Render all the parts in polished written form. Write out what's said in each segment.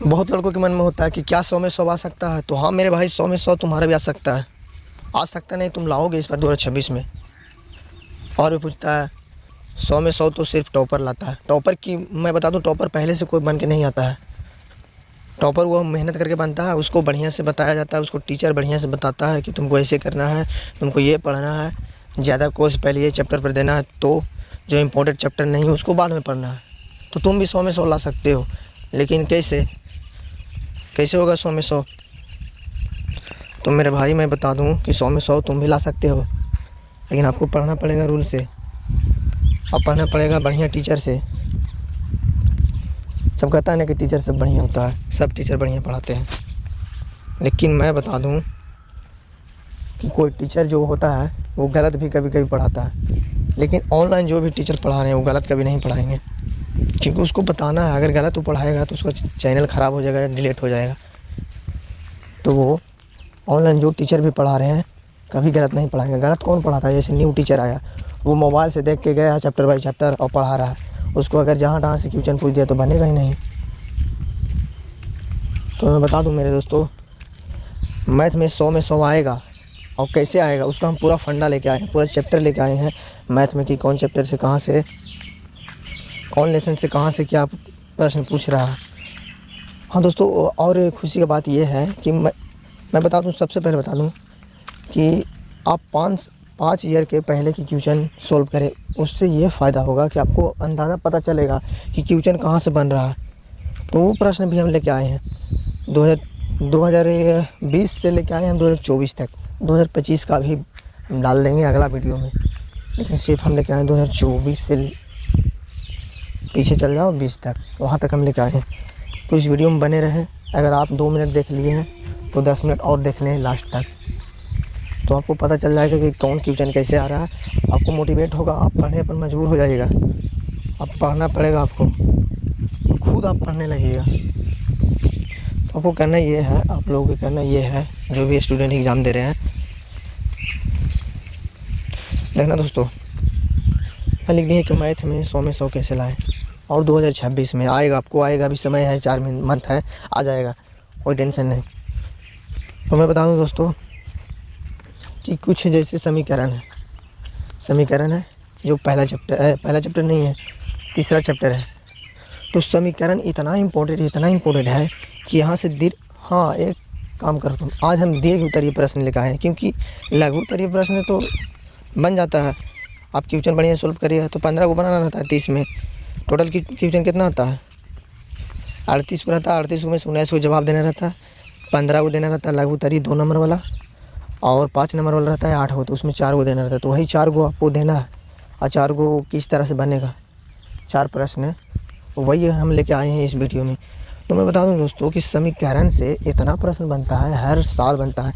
बहुत लड़कों के मन में होता है कि क्या 100 में 100 आ सकता है। तो हाँ मेरे भाई, 100 में 100 तुम्हारा भी आ सकता है। आ सकता नहीं, तुम लाओगे इस बार 2026 में। और भी पूछता है 100 में 100 तो सिर्फ टॉपर लाता है। टॉपर की मैं बता दूं, टॉपर पहले से कोई बन के नहीं आता है। टॉपर वो मेहनत करके बनता है, उसको बढ़िया से बताया जाता है, उसको टीचर बढ़िया से बताता है कि तुमको ऐसे करना है, तुमको ये पढ़ना है, ज़्यादा कोर्स पहले ये चैप्टर पर देना है, तो जो इम्पोर्टेंट चैप्टर नहीं है उसको बाद में पढ़ना है। तो तुम भी 100 में 100 ला सकते हो। लेकिन कैसे होगा 100 में 100? तो मेरे भाई मैं बता दूं कि 100 में 100 तुम भी ला सकते हो, लेकिन आपको पढ़ना पड़ेगा रूल से, और पढ़ना पड़ेगा बढ़िया टीचर से। सब कहता है ना कि टीचर सब बढ़िया होता है, सब टीचर बढ़िया पढ़ाते हैं, लेकिन मैं बता दूं कि कोई टीचर जो होता है वो गलत भी कभी कभी पढ़ाता है। लेकिन ऑनलाइन जो भी टीचर पढ़ा रहे हैं वो गलत कभी नहीं पढ़ाएंगे, क्योंकि उसको बताना है। अगर गलत वो पढ़ाएगा तो उसका चैनल ख़राब हो जाएगा, डिलीट हो जाएगा। तो वो ऑनलाइन जो टीचर भी पढ़ा रहे हैं कभी गलत नहीं पढ़ाएंगे। गलत कौन पढ़ाता है? जैसे न्यू टीचर आया, वो मोबाइल से देख के गया चैप्टर बाई चैप्टर और पढ़ा रहा है, उसको अगर जहाँ तहाँ से क्वेश्चन पूछ दिया तो बनेगा ही नहीं। तो मैं बता दूं मेरे दोस्तों, मैथ में 100 में 100 आएगा। और कैसे आएगा उसका हम पूरा फंडा लेके आए हैं, पूरा चैप्टर लेके आए हैं मैथ में कि कौन चैप्टर से कहाँ से, कौन लेसन से कहाँ से क्या प्रश्न पूछ रहा है। हाँ दोस्तों, और खुशी की बात यह है कि मैं बता दूं, सबसे पहले बता दूं कि आप 5 ईयर के पहले की क्वेश्चन सॉल्व करें। उससे ये फ़ायदा होगा कि आपको अंदाज़ा पता चलेगा कि क्वेश्चन कहाँ से बन रहा है। तो वो प्रश्न भी हम लेके आए हैं 2020 से लेके आए हैं हम 2024 तक। 2025 का भी हम डाल देंगे अगला वीडियो में, लेकिन सिर्फ हम लेके आए 2024 से पीछे चल जाओ 20 तक, वहाँ तक हम लेके आए हैं। तो इस वीडियो में बने रहें। अगर आप 2 मिनट देख लिए हैं तो 10 मिनट और देख लें लास्ट तक, तो आपको पता चल जाएगा कि कौन क्वेश्चन कैसे आ रहा है। आपको मोटिवेट होगा, आप पढ़ने पर मजबूर हो जाइएगा। अब पढ़ना पड़ेगा आपको, खुद आप पढ़ने लगिएगा। तो आपको करना ये है, आप लोगों को करना ये है, जो भी स्टूडेंट एग्ज़ाम दे रहे हैं। देखना दोस्तों, मैं लिख दिए कि मैथ में 100 में 100 कैसे लाएँ, और 2026 में आएगा। आपको आएगा, अभी समय है, 4 मंथ है, आ जाएगा, कोई टेंशन नहीं। तो मैं बता दूँ दोस्तों कि कुछ जैसे समीकरण है जो पहला चैप्टर नहीं है, तीसरा चैप्टर है। तो समीकरण इतना इम्पोर्टेंट है कि यहाँ से हाँ एक काम करो तुम, आज हम दीर्घ उत्तरीय प्रश्न लेकर आए हैं, क्योंकि लघु उत्तरीय प्रश्न तो बन जाता है। आप क्वेश्चन बढ़िया सोल्व करिएगा तो 15 को बनाना रहता है, 30 में टोटल क्वेश्चन कितना होता है? 38 को रहता है। 38 में से 19 को जवाब देना रहता है, 15 को देना रहता है लघु उत्तरीय 2 नंबर वाला, और 5 नंबर वाला रहता है 8 को, तो उसमें 4 को देना रहता है। तो वही 4 को आपको देना है, और 4 को किस तरह से बनेगा, 4 प्रश्न है, वही हम लेके आए हैं इस वीडियो में। तो मैं बता दूं दोस्तों कि समीकरण से इतना प्रश्न बनता है, हर साल बनता है।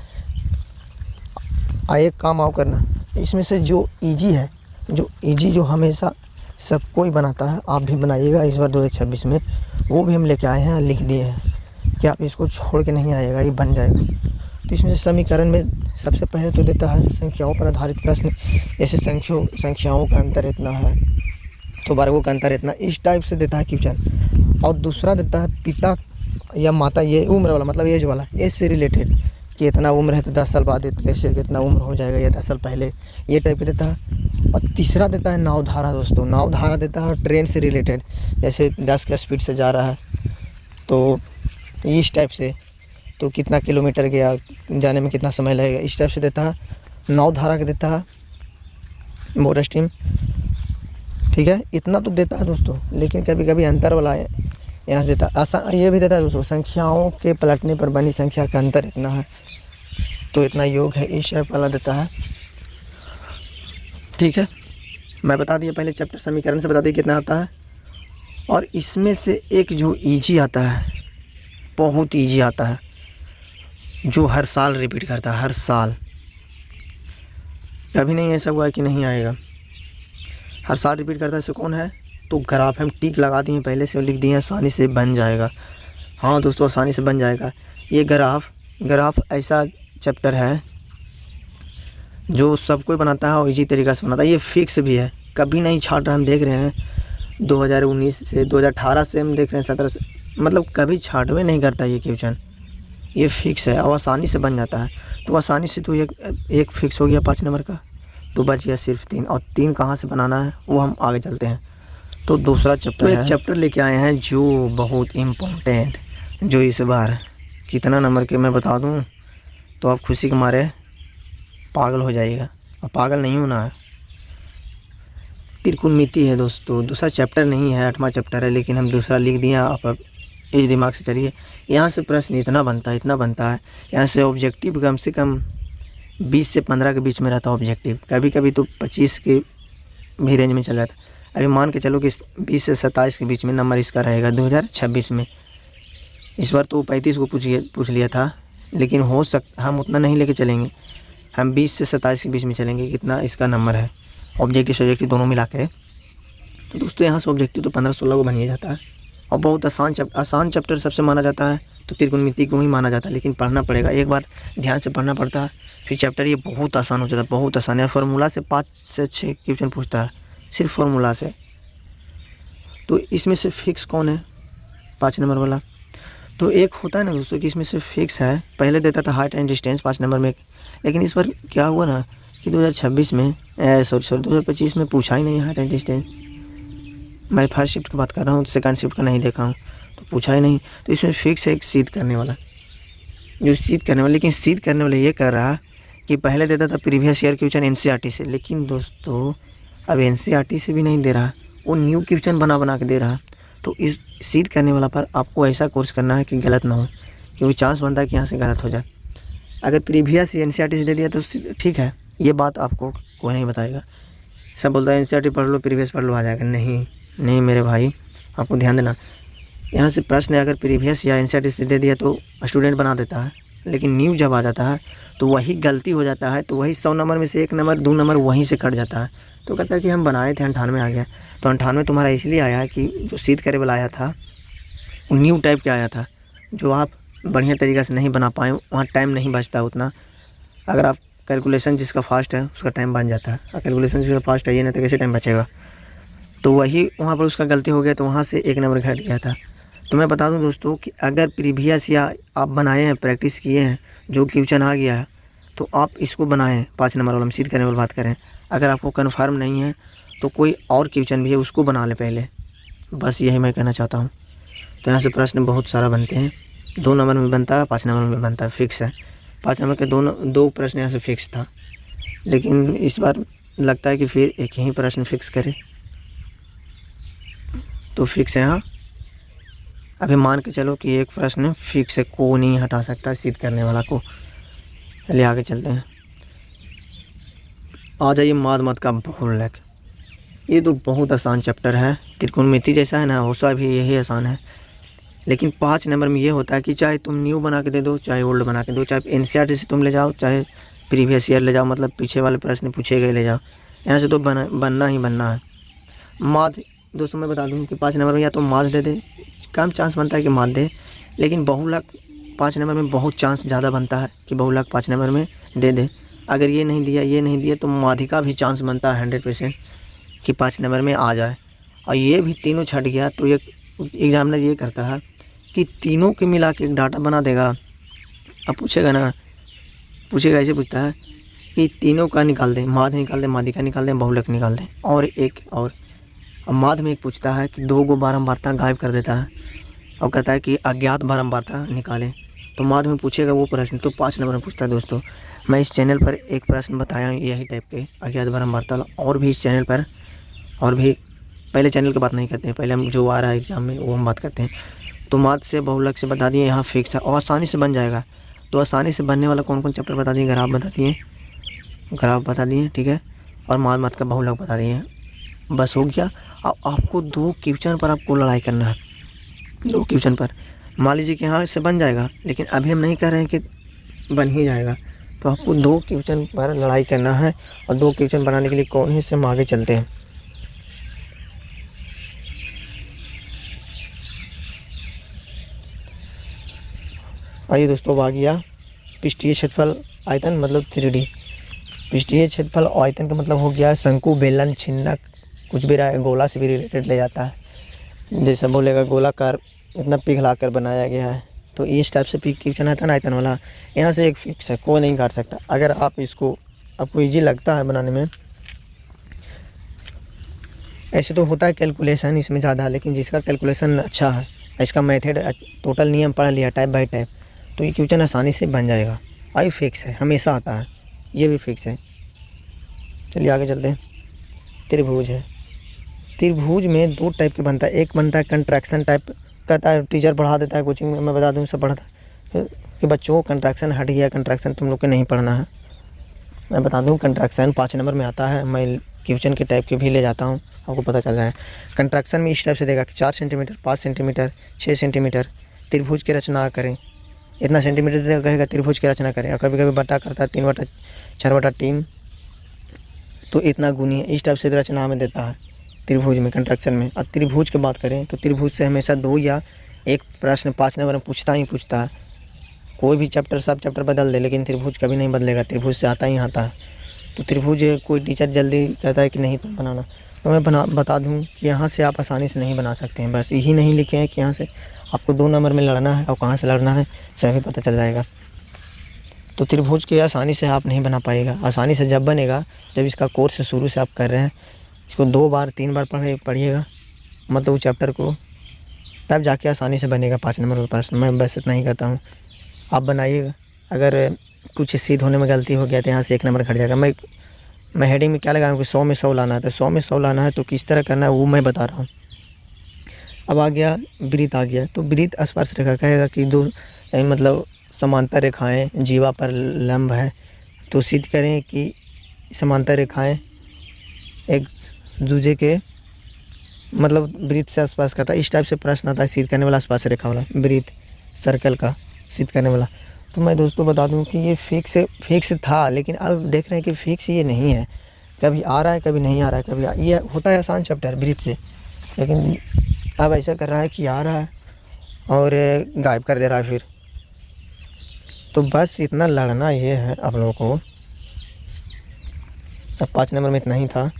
एक काम आओ करना, इसमें से जो इजी है, जो हमेशा सब कोई बनाता है, आप भी बनाइएगा इस बार 2026 में। वो भी हम लेके आए हैं, लिख दिए हैं कि आप इसको छोड़ के नहीं आइएगा, ये बन जाएगा। तो इसमें से समीकरण में सबसे पहले तो देता है संख्याओं पर आधारित प्रश्न, जैसे संख्याओं का अंतर इतना है तो वर्गों का अंतर इतना, इस टाइप से देता है क्वेश्चन। और दूसरा देता है पिता या माता, ये उम्र वाला, मतलब एज वाला, एज से रिलेटेड कि इतना उम्र है तो 10 साल बाद कैसे कितना उम्र हो जाएगा, या 10 साल पहले, ये टाइप देता है। और तीसरा देता है नावधारा दोस्तों, नावधारा देता है ट्रेन से रिलेटेड, जैसे 10 की स्पीड से जा रहा है तो इस टाइप से, तो कितना किलोमीटर गया, जाने में कितना समय लगेगा, इस टाइप से देता है। नावधारा का देता है मोटर स्ट्रीम, ठीक है, इतना तो देता है दोस्तों। लेकिन कभी कभी अंतर वाला है, यहाँ से देता है। ये भी देता है दोस्तों, संख्याओं के पलटने पर बनी संख्या का अंतर इतना है तो इतना योग है, इस टाइप वाला देता है, ठीक है। मैं बता दिया पहले चैप्टर समीकरण से बता दिया कितना आता है। और इसमें से एक जो ईजी आता है, बहुत ईजी आता है, जो हर साल रिपीट करता है, हर साल, कभी नहीं ऐसा हुआ कि नहीं आएगा, हर साल रिपीट करता है। इससे कौन है? तो ग्राफ हम टिक लगा दिए पहले से, लिख दिए, आसानी से बन जाएगा। हाँ दोस्तों, आसानी से बन जाएगा। ये ग्राफ ऐसा चैप्टर है जो सब कोई बनाता है और इसी तरीक़ा से बनाता है। ये फिक्स भी है, कभी नहीं छाट रहा। हम देख रहे हैं 2019 से 2018 से हम देख रहे हैं, मतलब कभी छांटवे नहीं करता ये क्वेश्चन, ये फिक्स है और आसानी से बन जाता है। तो आसानी से तो एक फिक्स हो गया 5 नंबर का, तो बच गया सिर्फ 3, और 3 कहाँ से बनाना है वो हम आगे चलते हैं। तो दूसरा चैप्टर है, एक चैप्टर लेके आए हैं जो बहुत इम्पोर्टेंट, जो इस बार कितना नंबर के मैं बता दूं तो आप खुशी के मारे पागल हो जाइएगा, और पागल नहीं होना है। त्रिकोणमिति है दोस्तों, दूसरा चैप्टर नहीं है, 8वां चैप्टर है, लेकिन हम दूसरा लिख दिए। आप इस दिमाग से चलिए, यहाँ से प्रश्न इतना बनता है, यहाँ से ऑब्जेक्टिव कम से कम 20 से 15 के बीच में रहता है ऑब्जेक्टिव, कभी कभी तो 25 के भी रेंज में चला जाता है। अभी मान के चलो कि 20 से 27 के बीच में नंबर इसका रहेगा 2026 में। इस बार तो 35 को पूछ लिया था, लेकिन हम उतना नहीं लेके चलेंगे, हम 20 से 27 के बीच में चलेंगे, कितना इसका नंबर है ऑब्जेक्टिव सब्जेक्टिव दोनों मिला के। तो दोस्तों यहाँ से ऑब्जेक्टिव तो 15-16 को बन ही जाता है, और बहुत आसान चैप्टर सबसे माना जाता है, तो त्रिकोणमिति को ही माना जाता है। लेकिन पढ़ना पड़ेगा, एक बार ध्यान से पढ़ना पड़ता है, फिर चैप्टर ये बहुत आसान हो जाता है, बहुत आसान है। फार्मूला से 5 से 6 क्वेश्चन पूछता है, सिर्फ फार्मूला से। तो इसमें से फिक्स कौन है 5 नंबर वाला? तो एक होता है ना दोस्तों कि इसमें से फिक्स है, पहले देता था हाइट एंड डिस्टेंस 5 नंबर में, लेकिन इस बार क्या हुआ ना कि 2026 में 2025 में पूछा ही नहीं हाइट एंड डिस्टेंस। मैं फर्स्ट शिफ्ट की बात कर रहा हूँ, सेकंड शिफ्ट का नहीं देखा हूँ, तो पूछा ही नहीं। तो इसमें फिक्स है एक सीध करने वाला, लेकिन सीध करने वाला ये कर रहा कि पहले देता था प्रीवियस ईयर क्वेश्चन एनसीईआरटी से, लेकिन दोस्तों अब एनसीईआरटी से भी नहीं दे रहा, वो न्यू क्वेश्चन बना के दे रहा। तो इस सीध करने वाला पर आपको ऐसा कोर्स करना है कि गलत ना हो, क्योंकि चांस बनता है कि यहाँ से गलत हो जाए। अगर प्रीवियस एनसीईआरटी से दे दिया तो ठीक है, ये बात आपको कोई नहीं बताएगा। सब बोलता है एनसीईआरटी पढ़ लो, प्रीवियस पढ़ लो, आ जाएगा। नहीं मेरे भाई, आपको ध्यान देना, यहाँ से प्रश्न अगर प्रीवियस या एनसीईआरटी से दे दिया तो स्टूडेंट बना देता है, लेकिन न्यू जब आ जाता है तो वही गलती हो जाता है, तो वही 100 नंबर में से 1 नंबर 2 नंबर वहीं से कट जाता है। तो कहता है कि हम बनाए थे 98 आ गया, तो 98 तुम्हारा इसलिए आया कि जो सीध करे वाला आया था वो न्यू टाइप का आया था, जो आप बढ़िया तरीक़ा से नहीं बना पाए, वहाँ टाइम नहीं बचता उतना। अगर आप कैलकुलेशन जिसका फास्ट है उसका टाइम बन जाता है, और कैलकुलेशन जिसका फास्ट है ये नहीं तो कैसे टाइम बचेगा। तो वही वहाँ पर उसका गलती हो गया, तो वहाँ से 1 नंबर घट गया था। तो मैं बता दूं दोस्तों कि अगर प्रीवियस या आप बनाए हैं, प्रैक्टिस किए हैं, जो क्वेश्चन आ गया है तो आप इसको बनाएं 5 नंबर वाला। हम सीध करने वाली बात करें, अगर आपको कन्फर्म नहीं है तो कोई और क्वेश्चन भी है उसको बना ले पहले, बस यही मैं कहना चाहता हूँ। तो यहाँ से प्रश्न बहुत सारा बनते हैं, 2 नंबर में बनता है, 5 नंबर में बनता है, फिक्स है। 5 नंबर के 2 प्रश्न यहाँ से फिक्स था, लेकिन इस बार लगता है कि फिर एक ही प्रश्न फिक्स करे, तो फिक्स है। हाँ, अभी मान के चलो कि एक प्रश्न फिक्स है, को नहीं हटा सकता सीध करने वाला को। चलिए आगे चलते हैं। आ जाइए मद का बहुलक। ये तो बहुत आसान चैप्टर है, त्रिकोणमिति जैसा है ना, वैसा भी यही आसान है। लेकिन 5 नंबर में ये होता है कि चाहे तुम न्यू बना के दे दो, चाहे ओल्ड बना के दो, चाहे एनसीईआरटी से तुम ले जाओ, चाहे प्रीवियस ईयर ले जाओ, मतलब पीछे वाले प्रश्न पूछे गए ले जाओ, यहाँ से तो बनना ही बनना है। माद दोस्तों मैं बता दूँ कि 5 नंबर में या तो माद दे दे, कम चांस बनता है कि माद दे, लेकिन बहुलक 5 नंबर में बहुत चांस ज़्यादा बनता है कि बहुलक 5 नंबर में दे दे। अगर ये नहीं दिया तो माध्यिका भी चांस बनता है 100% कि 5 नंबर में आ जाए। और ये भी तीनों छट गया तो एक एग्जामिनर ये करता है कि तीनों के मिला के एक डाटा बना देगा। अब पूछेगा ऐसे पूछता है कि तीनों का निकाल दें, माध निकाल दें, माध्यिका निकाल दें, बहुलक निकाल दें, और एक और। अब माध में एक पूछता है कि 2 गो बारंबारता गायब कर देता है, और कहता है कि अज्ञात बारंबारता निकालें। तो माध में पूछेगा वो प्रश्न, तो 5 नंबर में पूछता है। दोस्तों मैं इस चैनल पर एक प्रश्न बताया हूँ यही टाइप के अज्ञात बारंबारता, और भी इस चैनल पर, और भी पहले चैनल की बात नहीं करते हैं, पहले हम जो आ रहा है एग्जाम में वो हम बात करते हैं। तो माध से बहुलक से बता दिए, यहाँ फिक्स है और आसानी से बन जाएगा। तो आसानी से बनने वाला कौन कौन चैप्टर बता दिए, ग्राफ बता दिए, ठीक है, और माध का बहुलक बता दिए, बस हो गया। अब आपको 2 क्वेश्चन पर आपको लड़ाई करना है, 2 क्वेश्चन पर। मान लीजिए कि यहाँ से बन जाएगा, लेकिन अभी हम नहीं कह रहे हैं कि बन ही जाएगा, तो आपको 2 क्वेश्चन पर लड़ाई करना है। और 2 क्वेश्चन बनाने के लिए कौन है, से हम आगे चलते हैं। आइए दोस्तों, अब आ गया पृष्ठीय क्षेत्रफल आयतन मतलब 3D। पृष्ठीय क्षेत्रफल आयतन का मतलब हो गया शंकु, बेलन, छिन्नक, कुछ भी रहा, गोला से भी रिलेटेड ले जाता है। जैसे बोलेगा गोलाकार इतना पिघला कर बनाया गया है। तो इस टाइप से क्वेश्चन आता है ना आयतन वाला, यहाँ से एक फिक्स है, कोई नहीं काट सकता। अगर आप इसको आपको ईजी लगता है बनाने में, ऐसे तो होता है कैलकुलेशन इसमें ज़्यादा, लेकिन जिसका कैलकुलेशन अच्छा है, इसका मेथड टोटल नियम पढ़ लिया टाइप बाय टाइप, तो ये क्वेश्चन आसानी से बन जाएगा। आई फिक्स है, हमेशा आता है, ये भी फिक्स है। चलिए आगे चलते हैं। त्रिभुज है, त्रिभुज में दो टाइप के बनता है। एक बनता है कंट्रैक्शन टाइप, कहता है टीचर पढ़ा देता है कोचिंग में, मैं बता दूँ सब पढ़ाता है कि बच्चों को कंट्रैक्शन हट गया, कंट्रैक्शन तुम लोग को नहीं पढ़ना है। मैं बता दूँ कंट्रैक्शन 5 नंबर में आता है, मैं क्वेश्चन के टाइप के भी ले जाता हूँ, आपको पता चल रहा है। कंट्रैक्शन में इस टाइप से देगा कि 4 सेंटीमीटर, 5 सेंटीमीटर, 6 सेंटीमीटर त्रिभुज की रचना करें। इतना सेंटीमीटर देगा, कहेगा त्रिभुज की रचना करें। और कभी कभी बटा करता है 3/4/3, तो इतना गुनी है, इस टाइप से रचना हमें देता है त्रिभुज में, कंट्रैक्शन में। और त्रिभुज की बात करें तो त्रिभुज से हमेशा 2 या 1 प्रश्न 5 नंबर में पूछता ही पूछता है। कोई भी चैप्टर सब चैप्टर बदल दे, लेकिन त्रिभुज कभी नहीं बदलेगा, त्रिभुज से आता ही आता है। तो त्रिभुज कोई टीचर जल्दी कहता है कि नहीं तुम बनाना, तो मैं बता दूं कि यहाँ से आप आसानी से नहीं बना सकते हैं। बस यही नहीं लिखे हैं कि यहाँ से आपको 2 नंबर में लड़ना है, और कहाँ से लड़ना है सभी पता चल जाएगा। तो त्रिभुज के आसानी से आप नहीं बना पाइएगा। आसानी से जब बनेगा, जब इसका कोर्स शुरू से आप कर रहे हैं, इसको 2 बार 3 बार पढ़िएगा, मतलब उस चैप्टर को, तब जाके आसानी से बनेगा 5 नंबर का प्रश्न। मैं बस इतना ही कहता हूँ, आप बनाइएगा। अगर कुछ सीध होने में गलती हो गया तो यहाँ से 1 नंबर घट जाएगा। मैं हेडिंग में क्या लगाऊँ कि 100 में 100 लाना है, तो 100 में 100 लाना है तो किस तरह करना है वो मैं बता रहा हूँ। अब आ गया वृत्त, आ गया तो वृत्त स्पर्श रेखा कहेगा कि 2 मतलब समांतर रेखाएं जीवा पर लंब है, तो सिद्ध करें कि समांतर रेखाएं एक दूसरे के मतलब वृत्त से स्पर्श करता है। इस टाइप से प्रश्न आता है सिद्ध करने वाला, स्पर्श रेखा वाला, वृत्त सर्कल का सिद्ध करने वाला। तो मैं दोस्तों बता दूं कि ये फिक्स था, लेकिन अब देख रहे हैं कि फिक्स ये नहीं है, कभी आ रहा है कभी नहीं आ रहा है। कभी ये होता है आसान चैप्टर वृत्त से, लेकिन अब ऐसा कर रहा है कि आ रहा है और गायब कर दे रहा है फिर। तो बस इतना लड़ना ये है आप लोगों को। अब 5 नंबर में इतना ही था,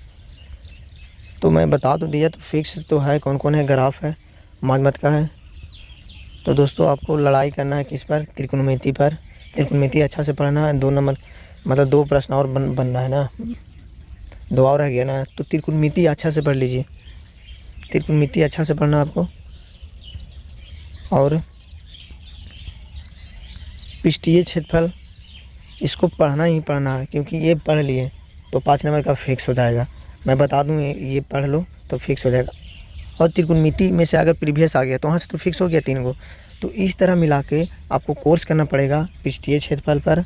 तो मैं बता तो दिया। तो फिक्स तो है, कौन कौन है, ग्राफ है, माध्यमत का है। तो दोस्तों आपको लड़ाई करना है किस पर, त्रिकोणमिति पर। त्रिकोणमिति अच्छा से पढ़ना है। 2 नंबर मतलब 2 प्रश्न और बनना है ना, 2 और रह गया ना, तो त्रिकोणमिति अच्छा से पढ़ लीजिए। त्रिकोणमिति अच्छा से पढ़ना आपको, और पृष्ठीय क्षेत्रफल इसको पढ़ना ही पढ़ना है, क्योंकि ये पढ़ लिए तो 5 नंबर का फिक्स हो जाएगा। मैं बता दूं ये पढ़ लो तो फिक्स हो जाएगा। और त्रिकोणमिति में से अगर प्रीवियस आ गया तो वहाँ से तो फिक्स हो गया 3 गो। तो इस तरह मिला के आपको कोर्स करना पड़ेगा पृष्ठीय क्षेत्रफल पर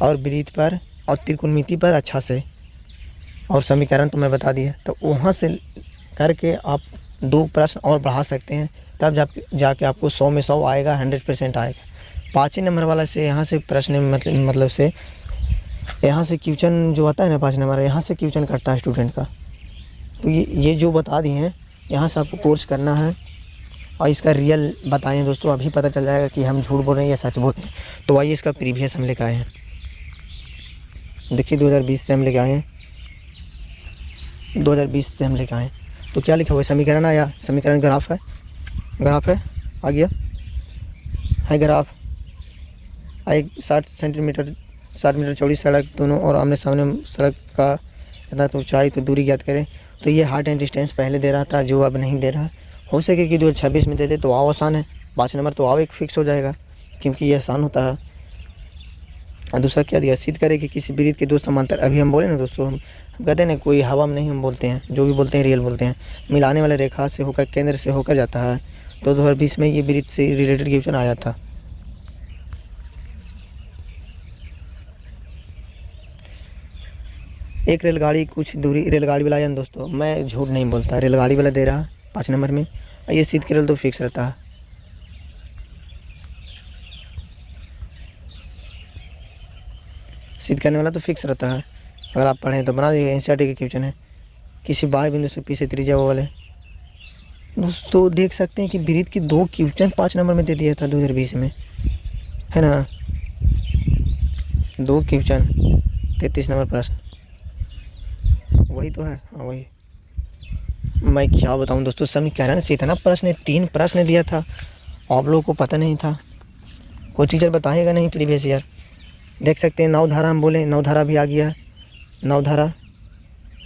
और वृत्त पर और त्रिकोणमिति पर अच्छा से, और समीकरण तो मैं बता दिया। तो वहाँ से करके आप 2 प्रश्न और बढ़ा सकते हैं, तब जाके आपको 100 में 100 आएगा, 100% आएगा। 5 नंबर वाला से यहाँ से प्रश्न मतलब से यहाँ से क्वेश्चन जो आता है ना 5 नंबर, यहाँ से क्वेश्चन करता है स्टूडेंट का। तो ये जो बता दिए हैं, यहाँ से आपको कोर्स करना है और इसका रियल बताएं दोस्तों, अभी पता चल जाएगा कि हम झूठ बोल रहे हैं या सच बोल रहे हैं। तो आइए इसका प्रीवियस हम लेकर आए हैं। देखिए 2020 से हम लेकर आए हैं, 2020 से हम लेकर आए हैं। तो क्या लिखा हुआ है, समीकरण आया, समीकरण ग्राफ है, ग्राफ है, आ गया है ग्राफ। 60 मीटर चौड़ी सड़क दोनों और आमने सामने सड़क का इतना तो ऊंचाई तो दूरी ज्ञात करें। तो ये हाइट एंड डिस्टेंस पहले दे रहा था, जो अब नहीं दे रहा। हो सके कि 2026 में दे दे तो आओ आसान है, 5 नंबर तो आओ एक फिक्स हो जाएगा, क्योंकि ये आसान होता है। और दूसरा क्या दिया, सिद्ध करे कि किसी वृत्त के 2 समांतर, अभी हम बोले ना दोस्तों, हम कहते हैं ना कोई हवा में नहीं हम बोलते हैं, जो भी बोलते हैं रियल बोलते हैं। मिलाने वाले रेखा से होकर केंद्र से होकर जाता है। तो 2020 में ये वृत्त से रिलेटेड क्वेश्चन आया था। एक रेलगाड़ी कुछ दूरी, रेलगाड़ी वाला आया दोस्तों, मैं झूठ नहीं बोलता, रेलगाड़ी वाला दे रहा 5 नंबर में। ये सिद्ध करे तो फिक्स रहता है। सिद्ध करने वाला तो फिक्स रहता है, अगर आप पढ़ें तो बना दीजिए। एनसीईआरटी के क्वेश्चन है, किसी बाह्य बिंदु से पी से त्रिज्या वो वाले। दोस्तों देख सकते हैं कि वृत्त की 2 क्वेश्चन 5 नंबर में दे दिया था 2020 में, है ना, 2 क्वेश्चन 33 नंबर प्रश्न, वही तो है, हाँ वही। मैं क्या बताऊं दोस्तों, समीकरण से इतना प्रश्न 3 प्रश्न दिया था, आप लोगों को पता नहीं था, कोई टीचर बताएगा नहीं प्रीवियस ईयर। देख सकते हैं नवधारा, हम बोले नवधारा भी आ गया है। नवधारा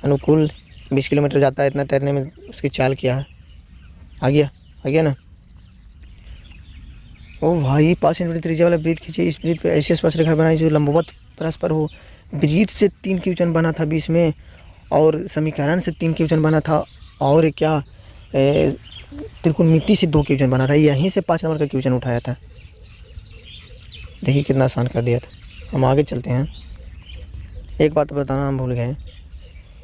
अनुकूल 20 किलोमीटर जाता है, इतना तैरने में उसकी चाल क्या है, आ गया ना। ओ भाई, पास इन त्रिज्या वाला वृत्त खींचे, इस वृत्त पे ऐसी स्पर्श रेखा बनाई जो लंबवत परस्पर हो। वृत्त से 3 क्वेश्चन बना था 20 में, और समीकरण से 3 क्वेश्चन बना था, और क्या त्रिकोणमिति से 2 क्वेश्चन बना था। यहीं से 5 नंबर का क्वेश्चन उठाया था। देखिए कितना आसान कर दिया था। हम आगे चलते हैं। एक बात बताना हम भूल गए,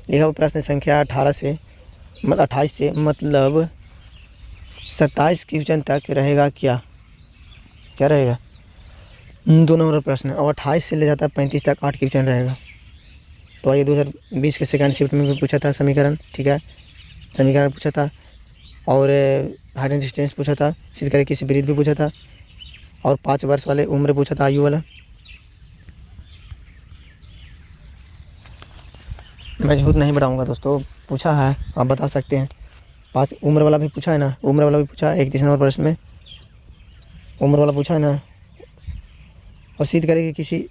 लिखा हुआ प्रश्न संख्या 28 से मतलब 27 क्वेश्चन तक रहेगा। क्या रहेगा? 2 नंबर प्रश्न, और 28 से ले जाता है 35 तक 8 क्वेश्चन रहेगा। तो ये 2020 के सेकंड शिफ्ट में भी पूछा था समीकरण, ठीक है, समीकरण पूछा था, और हाइट एंड डिस्टेंस पूछा था, सिद्ध करके किसी वृत्त भी पूछा था, और 5 वर्ष वाले उम्र पूछा था, आयु वाला। मैं झूठ नहीं बढ़ाऊँगा दोस्तों, पूछा है, आप बता सकते हैं। 5 उम्र वाला भी पूछा है ना, उम्र वाला भी पूछा है 31 नंबर प्रश्न में, उम्र वाला पूछा है ना। और सिद्ध करके किसी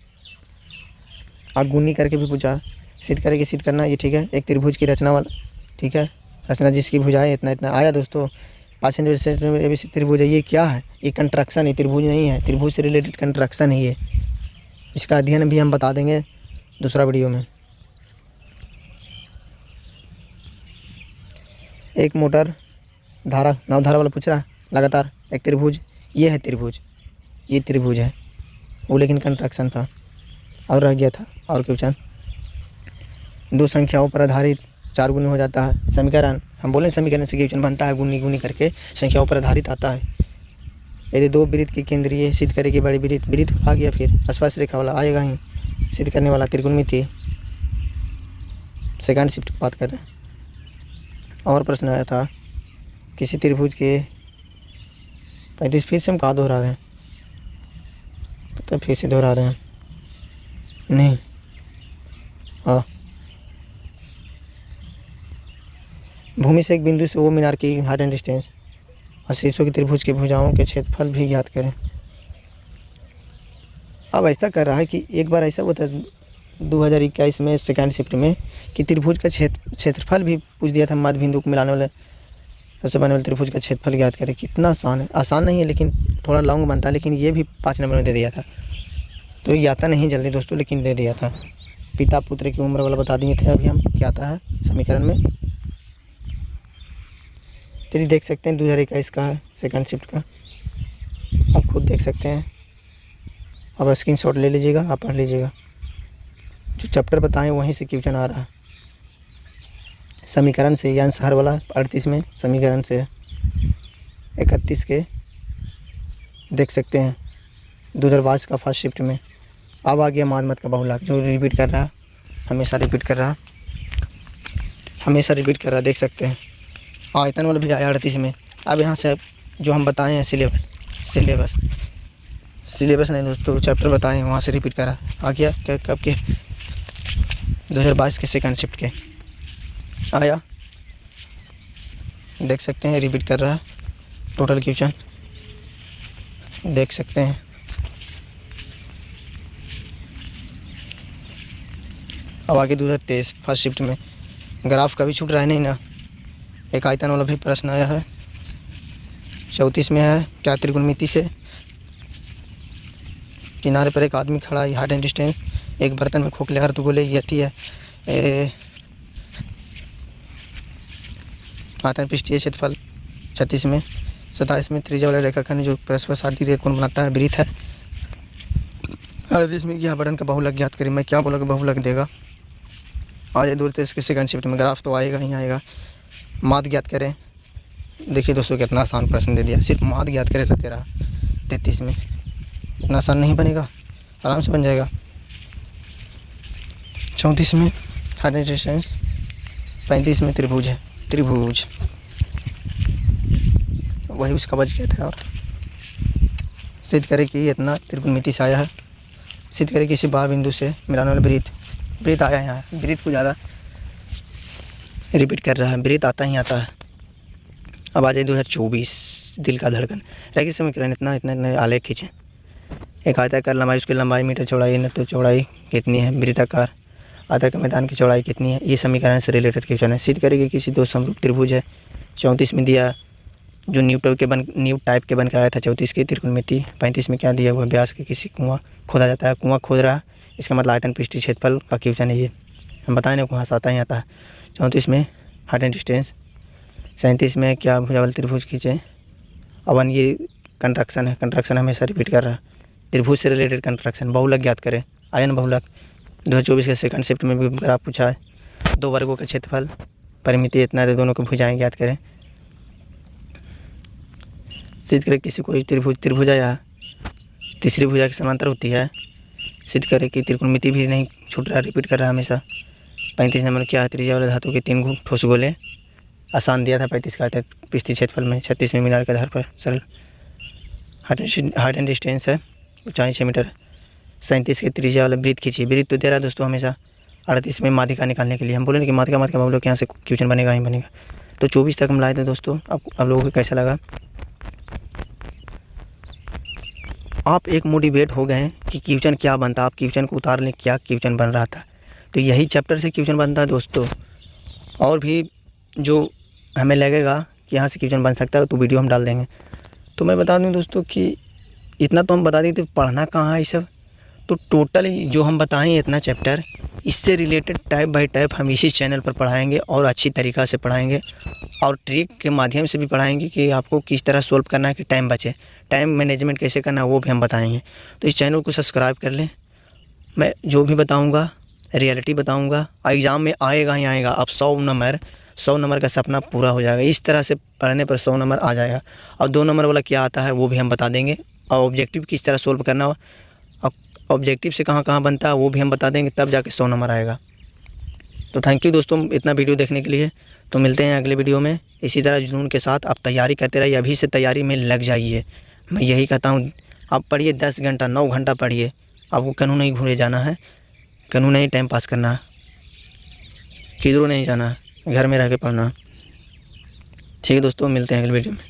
आगुनी करके भी पूछा, सिद्ध करके सिद्ध करना, ये ठीक है। एक त्रिभुज की रचना वाला, ठीक है, रचना जिसकी भुजाएं इतना इतना आया दोस्तों। 5 सेंटीमीटर में ABC त्रिभुज है। ये क्या है? ये कंस्ट्रक्शन है, त्रिभुज नहीं है, त्रिभुज से रिलेटेड कंस्ट्रक्शन है ये। इसका अध्ययन भी हम बता देंगे दूसरा वीडियो में। एक मोटर धारा, नवधारा वाला पूछ रहा है लगातार, एक त्रिभुज, ये है त्रिभुज, ये त्रिभुज है वो, लेकिन कंस्ट्रक्शन था और रह गया था। और क्वेश्चन 2 संख्याओं पर आधारित 4 गुनी हो जाता है समीकरण। हम बोले समीकरण से क्वेश्चन बनता है, गुनी करके संख्याओं पर आधारित आता है। यदि 2 वृत्त की केंद्रीय सिद्ध करेगी बड़ी वृत्त आ गया, फिर स्पर्श रेखा वाला आएगा ही, सिद्ध करने वाला त्रिकोणमिति। सेकंड शिफ्ट की बात कर रहे हैं। और प्रश्न आया था किसी त्रिभुज के 35, फिर से हम कहाँ दोहरा रहे हैं, तो फिर से दोहरा रहे हैं नहीं, हाँ, भूमि से एक बिंदु से वो मीनार की हाइट एंड डिस्टेंस और शीर्षों की त्रिभुज की भुजाओं के क्षेत्रफल भी ज्ञात करें। अब ऐसा कर रहा है कि एक बार ऐसा होता है 2021 में सेकंड शिफ्ट में कि त्रिभुज का क्षेत्रफल भी पूछ दिया था, मध्य बिंदु को मिलाने वाले सबसे बनने वाले त्रिभुज का क्षेत्रफल ज्ञात करें। कितना आसान है, आसान नहीं है लेकिन थोड़ा लॉन्ग बनता है, लेकिन ये भी 5 नंबर में दे दिया था। तो ये आता नहीं जल्दी दोस्तों, लेकिन दे दिया था। पिता पुत्र की उम्र वाला बता दिए थे अभी हम, क्या आता है समीकरण में। चलिए देख सकते हैं 2021 का है सेकंड शिफ्ट का, आप खुद देख सकते हैं। अब स्क्रीनशॉट ले लीजिएगा, आप पढ़ लीजिएगा, जो चैप्टर बताएं वहीं से क्वेश्चन आ रहा है। समीकरण से यानी हर वाला 38 में, समीकरण से 31 के देख सकते हैं 2022 का फर्स्ट शिफ्ट में। अब आ गया मानमत का बहुलक, जो रिपीट कर रहा है, हमेशा रिपीट कर रहा, देख सकते हैं। आयतन वाला भी आया 38 में। अब यहाँ से जो हम बताए हैं सिलेबस नहीं दोस्तों, चैप्टर बताएं वहाँ से रिपीट करा आ गया। कब के 2022 के सेकंड शिफ्ट के आया, देख सकते हैं रिपीट कर रहा है। टोटल क्वेश्चन देख सकते हैं। अब आगे 2023 फर्स्ट शिफ्ट में ग्राफ कभी छूट रहा है नहीं ना। एक आयतन वाला भी प्रश्न आया है 34 में है, क्या त्रिकोणमिति से किनारे पर एक आदमी खड़ा है, हाइट एंड डिस्टेंस, एक बर्तन में खोखले अर्धगोले यति है, आयतन पृष्ठीय क्षेत्रफल 36 में। 27 में त्रिज्या वाला रेखाखंड जो परस्पर 60 डिग्री कोण बनाता है वृत्त है। 38 में यह बटन का बहुलक ज्ञात करें। मैं क्या बोला कि बहुलक देगा। आ जाए 2023 के सेकंड शिफ्ट में, ग्राफ तो आएगा ही आएगा। माद ज्ञात करें। देखिए दोस्तों कितना आसान प्रश्न दे दिया, सिर्फ माद ज्ञात करें लगते रहा 33 में। इतना आसान नहीं बनेगा, आराम से बन जाएगा। 34 में हाइट एंड डिस्टेंस, 35 में त्रिभुज है, त्रिभुज वही उसका बच गया था। और सिद्ध करे कि इतना त्रिकोणमिति से आया है, सिद्ध करे किसी बाह बिंदु से मिलाने वाला वृत्त आया है। यहाँ वृत्त को ज़्यादा रिपीट कर रहा है, वृत्त आता ही आता है। अब आ जाए 2024 दिल का धड़कन। रेखी समीकरण इतना इतने आलेख खींचें। एक आयताकार लंबाई, उसकी लंबाई मीटर, चौड़ाई न तो चौड़ाई कितनी है, वृत्ताकार आयताकार मैदान की चौड़ाई कितनी है, ये समीकरण से रिलेटेड क्वेश्चन है। सिद्ध करेगी किसी दो समरूप त्रिभुज है 34 में दिया जो न्यू टाइप के बन के आया था 34 की त्रिकोणमिति। 35 में क्या दिया हुआ, व्यास के किसी कुआं खोदा जाता है, कुआं खोद रहा, इसका मतलब आयतन पृष्ठीय क्षेत्रफल का क्वेश्चन है ये, हम बताएं ना कुआं आता ही आता है। 34 में हाइट एंड डिस्टेंस। 37 में क्या भुजावल त्रिभुज खींचे। अब ये कंस्ट्रक्शन है, कंस्ट्रक्शन हमेशा रिपीट कर रहा है, त्रिभुज से रिलेटेड कंस्ट्रक्शन। बहुलक ज्ञात करें, आयन बहुलक 2024 के सेकंड शिफ्ट में भी ग्राफ पूछा है। दो वर्गों का क्षेत्रफल, परिमिति इतना है, दोनों को भुजाएं ज्ञात करें। सिद्ध करें किसी कोई त्रिभुजा या तीसरी भुजा की समांतर होती है। सिद्ध करें कि त्रिकोणमिति भी नहीं छूट रहा, रिपीट कर रहा है हमेशा। 35 नंबर क्या है, त्रिज्या वाले धातु के 3 ठोस गोले। आसान दिया था 35 का आता पृष्ठीय क्षेत्रफल में। 36 में मीनार के आधार पर सरल। हाइट एंड डिस्टेंस है, ऊंचाई 6 मीटर। 37 के त्रिज्या वाला वृत्त खींचिए, वृत्त तो दे रहा है दोस्तों हमेशा। 38 में माध्यिका निकालने के लिए हम बोले कि माध्यिका हम लोग यहाँ से क्वेश्चन बनेगा ही बनेगा। तो 24 तक हम लाए थे दोस्तों। अब लोगों को कैसा लगा, आप एक मोटिवेट हो गए कि क्वेश्चन क्या बनता, आप क्वेश्चन को उतार लें क्या क्वेश्चन बन रहा था। तो यही चैप्टर से क्वेश्चन बनता है दोस्तों। और भी जो हमें लगेगा कि यहाँ से क्वेश्चन बन सकता है तो वीडियो हम डाल देंगे। तो मैं बता दूं दोस्तों कि इतना तो हम बता देते, पढ़ना कहाँ है ये सब। तो टोटल जो हम बताएं इतना चैप्टर, इससे रिलेटेड टाइप बाय टाइप हम इसी चैनल पर पढ़ाएंगे और अच्छी तरीक़ा से पढ़ाएंगे और ट्रिक के माध्यम से भी पढ़ाएंगे कि आपको किस तरह सोल्व करना है कि टाइम बचे, टाइम मैनेजमेंट कैसे करना है वो भी हम बताएंगे। तो इस चैनल को सब्सक्राइब कर लें। मैं जो भी बताऊंगा रियलिटी बताऊंगा, एग्ज़ाम में आएगा ही आएगा। अब 100 नंबर का सपना पूरा हो जाएगा। इस तरह से पढ़ने पर 100 नंबर आ जाएगा। और 2 नंबर वाला क्या आता है वो भी हम बता देंगे, और ऑब्जेक्टिव किस तरह सोल्व करना हो, ऑब्जेक्टिव से कहाँ कहाँ बनता है वो भी हम बता देंगे, तब जाके 100 नंबर आएगा। तो थैंक यू दोस्तों इतना वीडियो देखने के लिए। तो मिलते हैं अगले वीडियो में। इसी तरह जुनून के साथ आप तैयारी करते रहिए, अभी से तैयारी में लग जाइए। मैं यही कहता हूँ, आप पढ़िए 10 घंटा 9 घंटा पढ़िए, आपको कहीं नहीं घूरे जाना है, कहीं नहीं टाइम पास करना है, किधरों नहीं जाना है, घर में रह के पढ़ना। ठीक है दोस्तों, मिलते हैं अगले वीडियो में।